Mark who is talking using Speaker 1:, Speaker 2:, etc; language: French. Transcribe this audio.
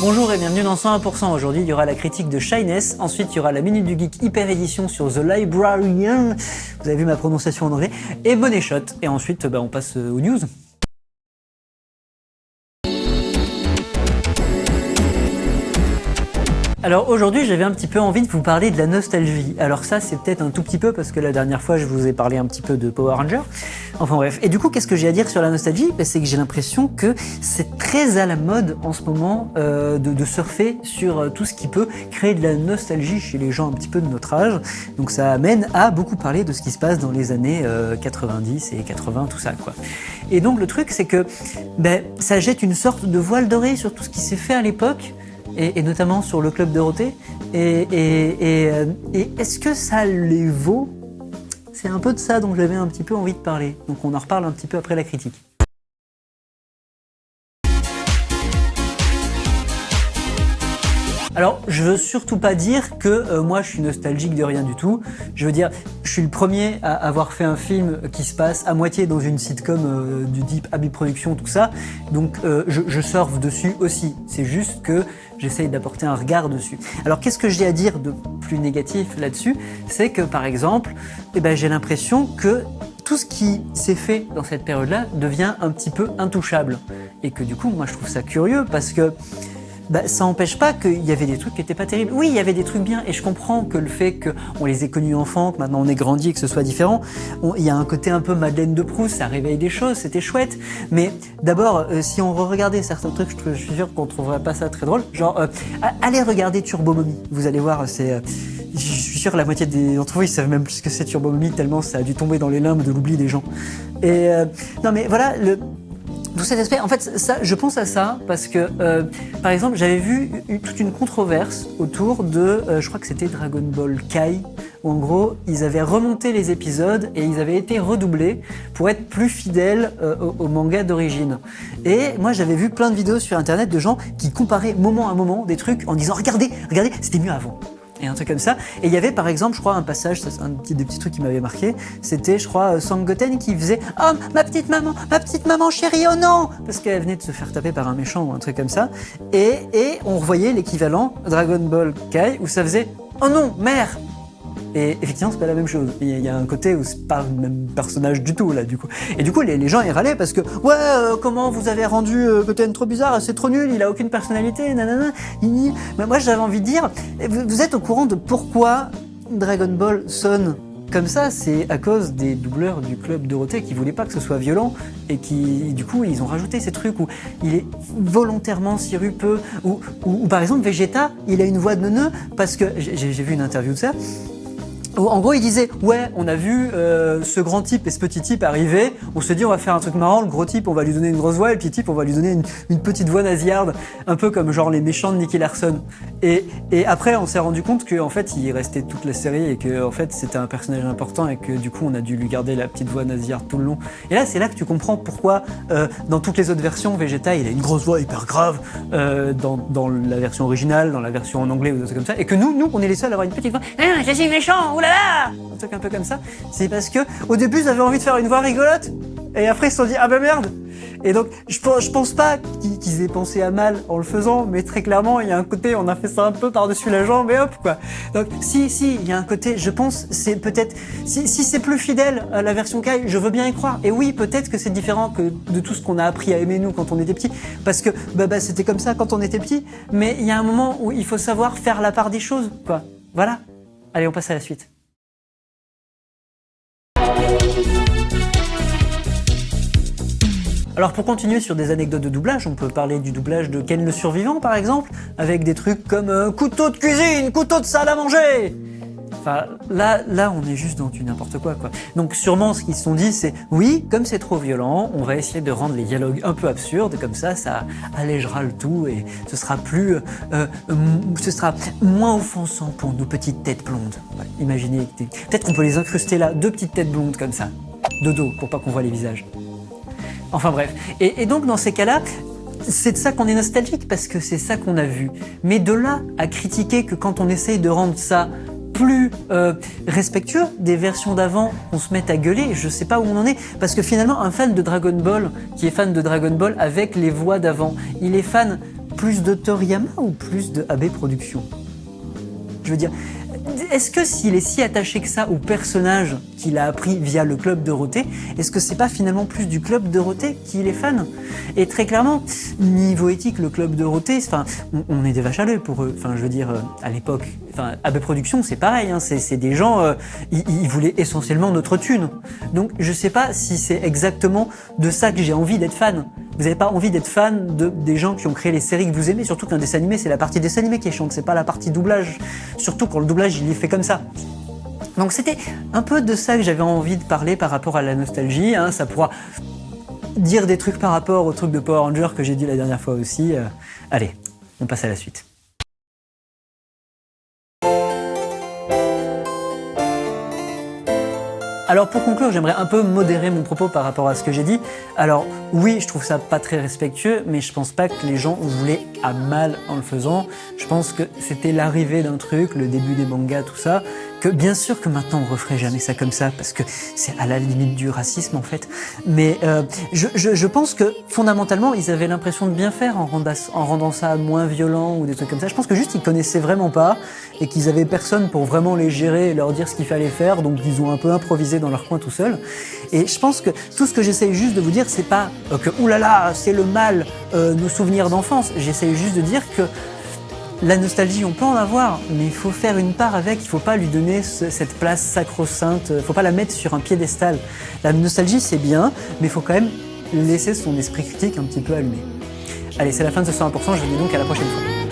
Speaker 1: Bonjour et bienvenue dans 101%. Aujourd'hui, il y aura la critique de Shyness. Ensuite, il y aura la Minute du Geek Hyper Édition sur The Librarian. Vous avez vu ma prononciation en anglais. Et Money Shot. Et ensuite, on passe aux news. Alors aujourd'hui, j'avais un petit peu envie de vous parler de la nostalgie. Alors ça, c'est peut-être un tout petit peu parce que la dernière fois, je vous ai parlé un petit peu de Power Rangers. Enfin bref. Et du coup, qu'est-ce que j'ai à dire sur la nostalgie ? C'est que j'ai l'impression que c'est très à la mode en ce moment de surfer sur tout ce qui peut créer de la nostalgie chez les gens un petit peu de notre âge. Donc ça amène à beaucoup parler de ce qui se passe dans les années 90 et 80, tout ça, quoi. Et donc le truc, c'est que ça jette une sorte de voile doré sur tout ce qui s'est fait à l'époque. Et notamment sur le Club Dorothée. Et est-ce que ça les vaut ? C'est un peu de ça dont j'avais un petit peu envie de parler. Donc on en reparle un petit peu après la critique. Alors, je veux surtout pas dire que moi je suis nostalgique de rien du tout. Je veux dire, je suis le premier à avoir fait un film qui se passe à moitié dans une sitcom du type Abi Productions, tout ça. Donc je surfe dessus aussi. C'est juste que j'essaye d'apporter un regard dessus. Alors qu'est-ce que j'ai à dire de plus négatif là-dessus ? C'est que par exemple, j'ai l'impression que tout ce qui s'est fait dans cette période-là devient un petit peu intouchable. Et que du coup, moi je trouve ça curieux parce que ça n'empêche pas qu'il y avait des trucs qui étaient pas terribles. Oui, il y avait des trucs bien, et je comprends que le fait qu'on les ait connus enfants, que maintenant on est grandi et que ce soit différent, il y a un côté un peu Madeleine de Proust, ça réveille des choses, c'était chouette. Mais d'abord, si on re-regardait certains trucs, je suis sûr qu'on trouverait pas ça très drôle. Genre, allez regarder Turbo Mommy, vous allez voir, je suis sûr que la moitié d'entre vous, ils savent même plus ce que c'est Turbo Mommy, tellement ça a dû tomber dans les limbes de l'oubli des gens. Et non mais voilà, tout cet aspect, en fait, ça, je pense à ça parce que, par exemple, j'avais vu toute une controverse autour de, je crois que c'était Dragon Ball Kai, où en gros, ils avaient remonté les épisodes et ils avaient été redoublés pour être plus fidèles au manga d'origine. Et moi, j'avais vu plein de vidéos sur Internet de gens qui comparaient moment à moment des trucs en disant « Regardez, c'était mieux avant ». Et un truc comme ça. Et il y avait par exemple, je crois, un passage, ça c'est des petits trucs qui m'avaient marqué, c'était, je crois, Sangoten qui faisait « Oh, ma petite maman chérie, oh non !» parce qu'elle venait de se faire taper par un méchant ou un truc comme ça. Et on revoyait l'équivalent Dragon Ball Kai où ça faisait « Oh non, mère !» Et effectivement, c'est pas la même chose. Il y a un côté où c'est pas le même personnage du tout, là, du coup. Et du coup, les gens, ils râlaient parce que, comment vous avez rendu Goten trop bizarre, c'est trop nul, il a aucune personnalité, nanana. Mais moi, j'avais envie de dire, vous êtes au courant de pourquoi Dragon Ball sonne comme ça? C'est à cause des doubleurs du Club Dorothée qui voulaient pas que ce soit violent et qui, du coup, ils ont rajouté ces trucs où il est volontairement sirupeux, ou par exemple, Vegeta, il a une voix de neuneu parce que, j'ai vu une interview de ça, en gros, il disait « Ouais, on a vu ce grand type et ce petit type arriver, on se dit on va faire un truc marrant, le gros type on va lui donner une grosse voix et le petit type on va lui donner une petite voix nasillarde, un peu comme genre les méchants de Nicky Larson. » Et après on s'est rendu compte qu'en fait il restait toute la série et que en fait c'était un personnage important et que du coup on a dû lui garder la petite voix nasillarde tout le long. Et là c'est là que tu comprends pourquoi dans toutes les autres versions Vegeta il a une grosse voix hyper grave dans la version originale, dans la version en anglais ou des trucs comme ça, et que nous on est les seuls à avoir une petite voix « Ah, je suis méchant, oulala !» un truc un peu comme ça. C'est parce que au début ils avaient envie de faire une voix rigolote et après ils se sont dit ah bah merde. Et donc je pense pas qu'ils aient pensé à mal en le faisant, mais très clairement il y a un côté on a fait ça un peu par-dessus la jambe et hop quoi. Donc si il y a un côté, je pense c'est peut-être si c'est plus fidèle à la version Kai, je veux bien y croire. Et oui, peut-être que c'est différent que de tout ce qu'on a appris à aimer nous quand on était petit, parce que c'était comme ça quand on était petit, mais il y a un moment où il faut savoir faire la part des choses quoi. Voilà. Allez, on passe à la suite. Alors pour continuer sur des anecdotes de doublage, on peut parler du doublage de Ken le Survivant par exemple, avec des trucs comme couteau de cuisine, couteau de salle à manger. Enfin là on est juste dans du n'importe quoi. Donc sûrement ce qu'ils se sont dit c'est oui, comme c'est trop violent, on va essayer de rendre les dialogues un peu absurdes, comme ça allégera le tout et ce sera moins offensant pour nos petites têtes blondes. Ouais, imaginez, peut-être qu'on peut les incruster là, 2 petites têtes blondes comme ça, de dos pour pas qu'on voit les visages. Enfin bref, et donc dans ces cas-là, c'est de ça qu'on est nostalgique, parce que c'est ça qu'on a vu. Mais de là à critiquer que quand on essaye de rendre ça plus respectueux des versions d'avant, on se met à gueuler, je sais pas où on en est, parce que finalement un fan de Dragon Ball, qui est fan de Dragon Ball avec les voix d'avant, il est fan plus de Toriyama ou plus de AB Productions? Je veux dire, est-ce que s'il est si attaché que ça au personnage qu'il a appris via le Club Dorothée, est-ce que c'est pas finalement plus du Club Dorothée qu'il est fan? Et très clairement, niveau éthique, le Club Dorothée, enfin, on est des vaches à l'œil pour eux. Enfin, je veux dire, à l'époque, enfin, AB Productions, c'est pareil, hein, c'est des gens, ils voulaient essentiellement notre thune. Donc, je sais pas si c'est exactement de ça que j'ai envie d'être fan. Vous n'avez pas envie d'être fan des gens qui ont créé les séries que vous aimez, surtout qu'un dessin animé, c'est la partie dessin animé qui est chiante, c'est pas la partie doublage. Surtout quand le doublage, il est fait comme ça. Donc c'était un peu de ça que j'avais envie de parler par rapport à la nostalgie, hein. Ça pourra dire des trucs par rapport au truc de Power Rangers que j'ai dit la dernière fois aussi. Allez, on passe à la suite. Alors pour conclure, j'aimerais un peu modérer mon propos par rapport à ce que j'ai dit. Alors oui, je trouve ça pas très respectueux, mais je pense pas que les gens voulaient à mal en le faisant. Je pense que c'était l'arrivée d'un truc, le début des mangas, tout ça, que bien sûr que maintenant on referait jamais ça comme ça, parce que c'est à la limite du racisme en fait. Mais je pense que fondamentalement, ils avaient l'impression de bien faire en rendant ça moins violent ou des trucs comme ça. Je pense que juste ils connaissaient vraiment pas et qu'ils avaient personne pour vraiment les gérer et leur dire ce qu'il fallait faire, donc ils ont un peu improvisé dans leur coin tout seuls. Et je pense que tout ce que j'essaye juste de vous dire, c'est pas que oulala, c'est le mal, nos souvenirs d'enfance. J'essaye juste de dire que la nostalgie, on peut en avoir, mais il faut faire une part avec, il faut pas lui donner cette place sacro-sainte, il faut pas la mettre sur un piédestal. La nostalgie, c'est bien, mais il faut quand même laisser son esprit critique un petit peu allumé. Allez, c'est la fin de ce 100%, je vous dis donc à la prochaine fois.